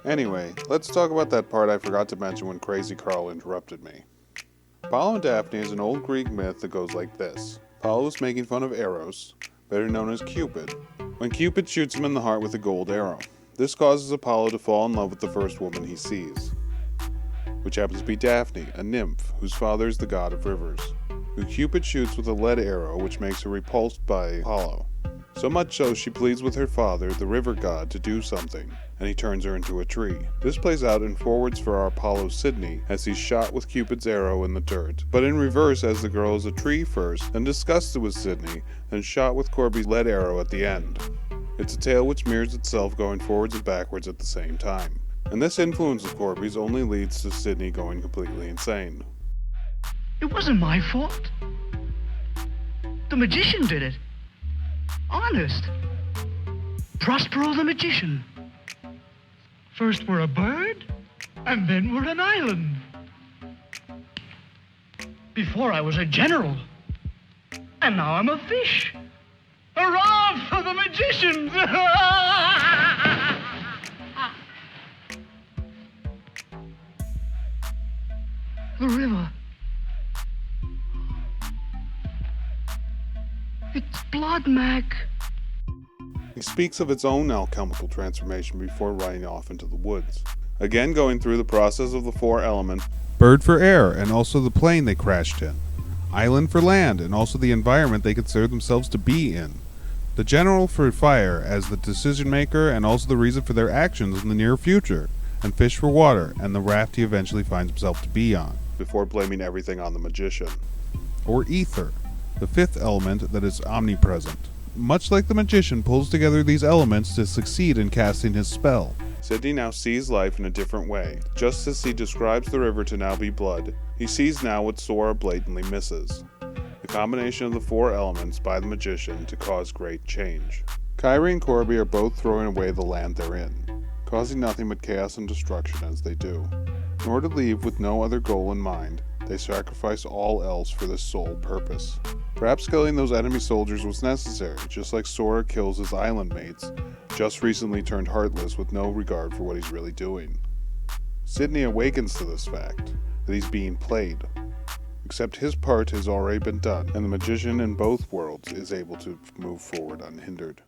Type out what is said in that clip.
Anyway, let's talk about that part I forgot to mention when Crazy Carl interrupted me. Apollo and Daphne is an old Greek myth that goes like this. Apollo is making fun of Eros, better known as Cupid, when Cupid shoots him in the heart with a gold arrow. This causes Apollo to fall in love with the first woman he sees, which happens to be Daphne, a nymph whose father is the god of rivers, who Cupid shoots with a lead arrow which makes her repulsed by Apollo. So much so she pleads with her father, the river god, to do something, and he turns her into a tree. This plays out in forwards for our Apollo Sydney, as he's shot with Cupid's arrow in the dirt, but in reverse as the girl is a tree first, then disgusted with Sydney, and shot with Corby's lead arrow at the end. It's a tale which mirrors itself going forwards and backwards at the same time. And this influence of Corby's only leads to Sydney going completely insane. It wasn't my fault. The magician did it. Honest. Prospero the magician. First we're a bird, and then we're an island. Before I was a general, and now I'm a fish. Hurrah for the magicians! The river. It's blood, Mac. He speaks of its own alchemical transformation before running off into the woods. Again going through the process of the four elements: bird for air, and also the plane they crashed in; island for land, and also the environment they consider themselves to be in; the general for fire as the decision maker and also the reason for their actions in the near future; and fish for water, and the raft he eventually finds himself to be on, before blaming everything on the magician. Or ether, the fifth element that is omnipresent. Much like the magician pulls together these elements to succeed in casting his spell. Sydney now sees life in a different way. Just as he describes the river to now be blood, he sees now what Sora blatantly misses: the combination of the four elements by the magician to cause great change. Kyrie and Corby are both throwing away the land they're in, causing nothing but chaos and destruction as they do. In order to leave with no other goal in mind, they sacrifice all else for this sole purpose. Perhaps killing those enemy soldiers was necessary, just like Sora kills his island mates, just recently turned heartless with no regard for what he's really doing. Sydney awakens to this fact, that he's being played. Except his part has already been done, and the magician in both worlds is able to move forward unhindered.